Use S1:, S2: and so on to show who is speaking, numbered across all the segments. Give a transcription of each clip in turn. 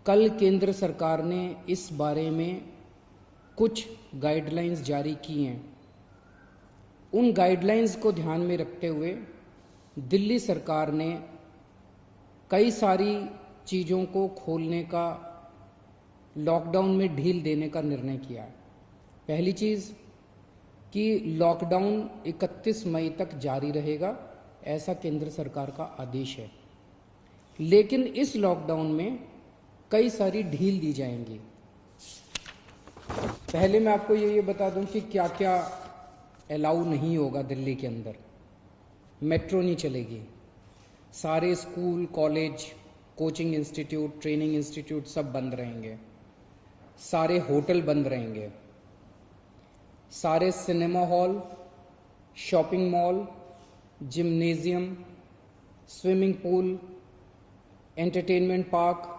S1: कल केंद्र सरकार ने इस बारे में कुछ गाइडलाइंस जारी की हैं। उन गाइडलाइंस को ध्यान में रखते हुए दिल्ली सरकार ने कई सारी चीज़ों को खोलने का, लॉकडाउन में ढील देने का निर्णय किया है। पहली चीज़ कि लॉकडाउन 31 मई तक जारी रहेगा, ऐसा केंद्र सरकार का आदेश है। लेकिन इस लॉकडाउन में कई सारी ढील दी जाएंगी। पहले मैं आपको ये बता दूं कि क्या क्या अलाउ नहीं होगा दिल्ली के अंदर। मेट्रो नहीं चलेगी, सारे school, college, coaching institute, training institute सब बंद रहेंगे, सारे होटल बंद रहेंगे, सारे cinema hall, shopping mall, gymnasium, swimming pool, entertainment park,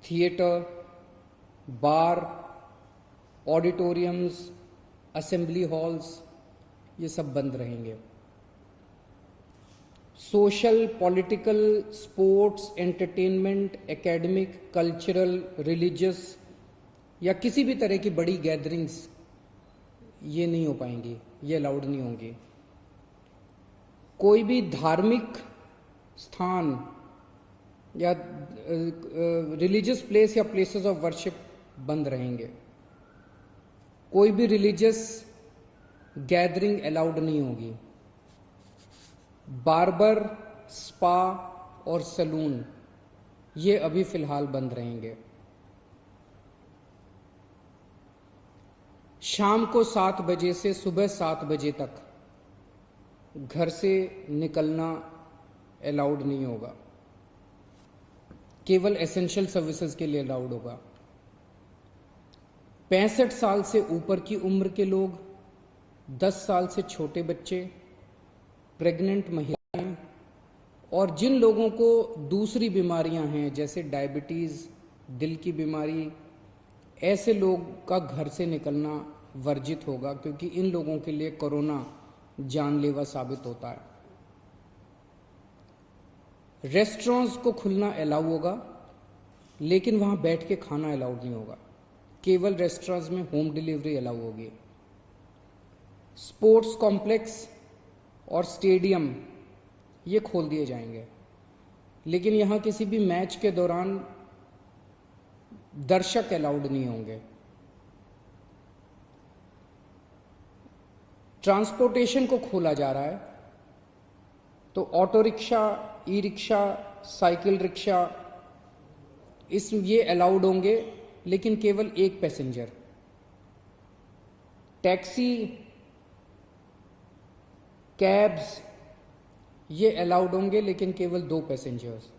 S1: theatre, bar, auditoriums, assembly halls, ये सब बंद रहेंगे। Social, political, sports, entertainment, academic, cultural, religious या किसी भी तरह की बड़ी गैदरिंग्स ये नहीं हो पाएंगी, ये अलाउड नहीं होंगी। कोई भी धार्मिक स्थान या रिलीजियस प्लेस या प्लेसेस ऑफ वर्शिप बंद रहेंगे। कोई भी रिलीजियस गैदरिंग अलाउड नहीं होगी। बार्बर, स्पा और सैलून ये अभी फिलहाल बंद रहेंगे। शाम को 7 बजे से सुबह 7 बजे तक घर से निकलना अलाउड नहीं होगा, केवल एसेंशियल सर्विसेज के लिए अलाउड होगा। 65 साल से ऊपर की उम्र के लोग, 10 साल से छोटे बच्चे, प्रेग्नेंट महिलाएं और जिन लोगों को दूसरी बीमारियां हैं जैसे डायबिटीज़, दिल की बीमारी, ऐसे लोग का घर से निकलना वर्जित होगा, क्योंकि इन लोगों के लिए कोरोना जानलेवा साबित होता है। रेस्टोरेंट्स को खुलना अलाउ होगा, लेकिन वहां बैठ के खाना अलाउड नहीं होगा, केवल रेस्टोरेंट्स में होम डिलीवरी अलाउ होगी। स्पोर्ट्स कॉम्प्लेक्स और स्टेडियम ये खोल दिए जाएंगे, लेकिन यहां किसी भी मैच के दौरान दर्शक अलाउड नहीं होंगे। ट्रांसपोर्टेशन को खोला जा रहा है, तो auto rickshaw, e rickshaw, cycle rickshaw ये अलाउड होंगे, लेकिन केवल एक पैसेंजर। टैक्सी, कैब्स ये अलाउड होंगे, लेकिन केवल 2 पैसेंजर्स।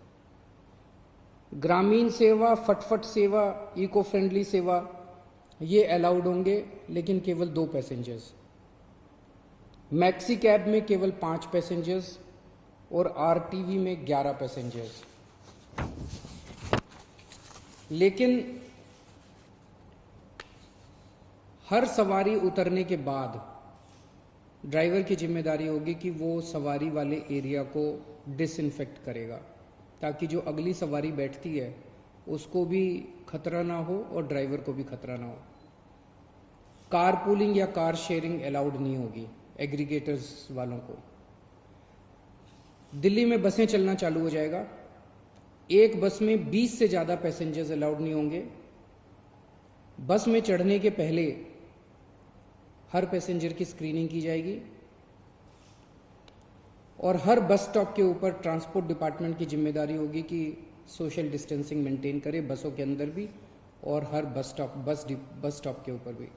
S1: ग्रामीण सेवा, फटफट सेवा, इको फ्रेंडली सेवा ये अलाउड होंगे, लेकिन केवल 2 पैसेंजर्स। मैक्सी कैब में केवल 5 पैसेंजर्स और आरटीवी में 11 पैसेंजर्स। लेकिन हर सवारी उतरने के बाद ड्राइवर की जिम्मेदारी होगी कि वो सवारी वाले एरिया को डिसइंफेक्ट करेगा, ताकि जो अगली सवारी बैठती है उसको भी खतरा ना हो और ड्राइवर को भी खतरा ना हो। कार पूलिंग या कार शेयरिंग अलाउड नहीं होगी एग्रीगेटर्स वालों को। दिल्ली में बसें चलना चालू हो जाएगा। एक बस में 20 से ज़्यादा पैसेंजर्स अलाउड नहीं होंगे। बस में चढ़ने के पहले हर पैसेंजर की स्क्रीनिंग की जाएगी और हर बस स्टॉप के ऊपर ट्रांसपोर्ट डिपार्टमेंट की जिम्मेदारी होगी कि सोशल डिस्टेंसिंग मेंटेन करे, बसों के अंदर भी और हर बस स्टॉप के ऊपर भी।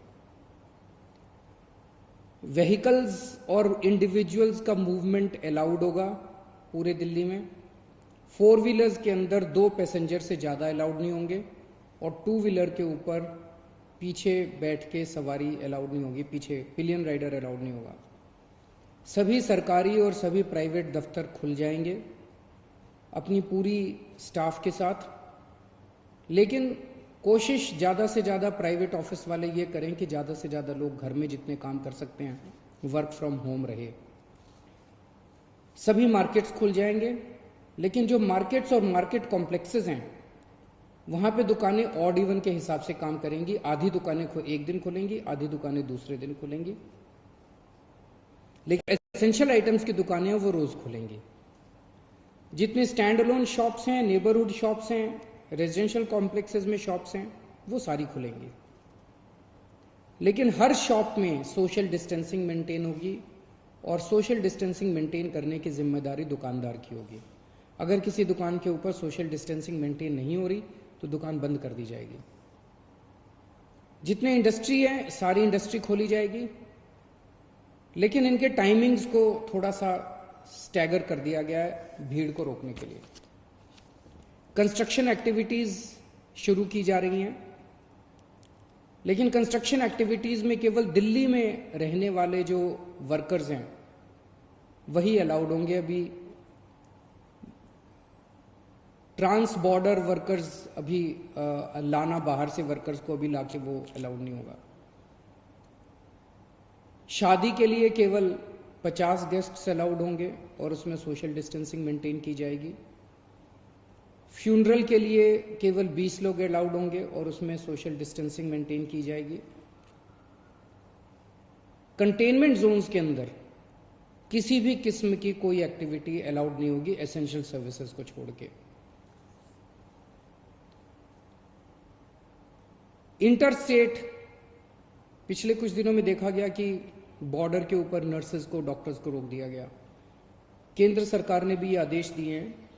S1: व्हीकल्स और इंडिविजुअल्स का मूवमेंट अलाउड होगा पूरे दिल्ली में। 4 व्हीलर्स के अंदर 2 पैसेंजर से ज़्यादा अलाउड नहीं होंगे और 2 व्हीलर के ऊपर पीछे बैठ के सवारी अलाउड नहीं होगी, पीछे पिलियन राइडर अलाउड नहीं होगा। सभी सरकारी और सभी प्राइवेट दफ्तर खुल जाएंगे अपनी पूरी स्टाफ के साथ, लेकिन कोशिश ज़्यादा से ज़्यादा प्राइवेट ऑफिस वाले ये करें कि ज़्यादा से ज़्यादा लोग घर में जितने काम कर सकते हैं वर्क फ्रॉम होम रहे। सभी मार्केट्स खुल जाएंगे, लेकिन जो मार्केट्स और मार्केट कॉम्प्लेक्सेस हैं वहाँ पे दुकानें ऑड इवन के हिसाब से काम करेंगी। आधी दुकानें एक दिन खुलेंगी, आधी दुकानें दूसरे दिन खुलेंगी, लेकिन एसेंशियल आइटम्स की दुकानें वो रोज खुलेंगी। जितने स्टैंड अलोन शॉप्स हैं, नेबरहुड शॉप्स हैं, रेजिडेंशियल कॉम्प्लेक्सेस में शॉप्स हैं, वो सारी खुलेंगी, लेकिन हर शॉप में सोशल डिस्टेंसिंग मेंटेन होगी और सोशल डिस्टेंसिंग मेंटेन करने की जिम्मेदारी दुकानदार की होगी। अगर किसी दुकान के ऊपर सोशल डिस्टेंसिंग मेंटेन नहीं हो रही तो दुकान बंद कर दी जाएगी। जितने इंडस्ट्री है सारी इंडस्ट्री खोली जाएगी, लेकिन इनके टाइमिंग्स को थोड़ा सा स्टैगर कर दिया गया है भीड़ को रोकने के लिए। कंस्ट्रक्शन एक्टिविटीज शुरू की जा रही हैं, लेकिन कंस्ट्रक्शन एक्टिविटीज में केवल दिल्ली में रहने वाले जो वर्कर्स हैं वही अलाउड होंगे। अभी ट्रांस बॉर्डर वर्कर्स अभी लाना, बाहर से वर्कर्स को अभी लाके वो अलाउड नहीं होगा। शादी के लिए केवल 50 गेस्ट्स अलाउड होंगे और उसमें सोशल डिस्टेंसिंग मेंटेन की जाएगी। फ्यूनरल के लिए केवल 20 लोग अलाउड होंगे और उसमें सोशल डिस्टेंसिंग मेंटेन की जाएगी। कंटेनमेंट जोन्स के अंदर किसी भी किस्म की कोई एक्टिविटी अलाउड नहीं होगी एसेंशियल सर्विसेज को छोड़ के। इंटर स्टेट पिछले कुछ दिनों में देखा गया कि बॉर्डर के ऊपर नर्सेज को, डॉक्टर्स को रोक दिया गया। केंद्र सरकार ने भी ये आदेश दिए हैं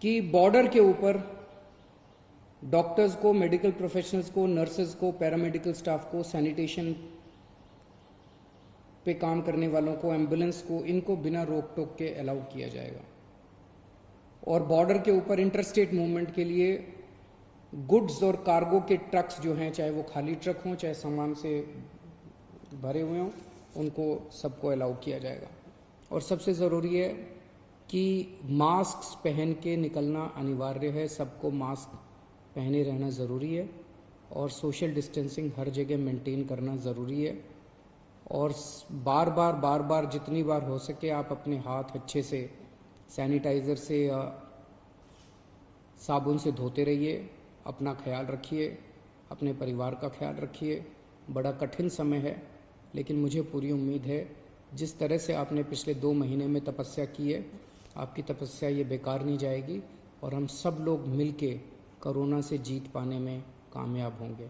S1: कि बॉर्डर के ऊपर डॉक्टर्स को, मेडिकल प्रोफेशनल्स को, नर्सेज को, पैरामेडिकल स्टाफ को, सैनिटेशन पे काम करने वालों को, एम्बुलेंस को, इनको बिना रोक टोक के अलाउ किया जाएगा। और बॉर्डर के ऊपर इंटरस्टेट मूवमेंट के लिए गुड्स और कार्गो के ट्रक्स जो हैं, चाहे वो खाली ट्रक हों चाहे सामान से भरे हुए हों, उनको सबको अलाउ किया जाएगा। और सबसे ज़रूरी है कि मास्क पहन के निकलना अनिवार्य है, सबको मास्क पहने रहना ज़रूरी है और सोशल डिस्टेंसिंग हर जगह मेंटेन करना ज़रूरी है। और बार बार जितनी बार हो सके आप अपने हाथ अच्छे से सैनिटाइज़र से या साबुन से धोते रहिए। अपना ख्याल रखिए, अपने परिवार का ख्याल रखिए। बड़ा कठिन समय है, लेकिन मुझे पूरी उम्मीद है जिस तरह से आपने पिछले 2 महीने में तपस्या की है, आपकी तपस्या ये बेकार नहीं जाएगी और हम सब लोग मिलके कोरोना से जीत पाने में कामयाब होंगे।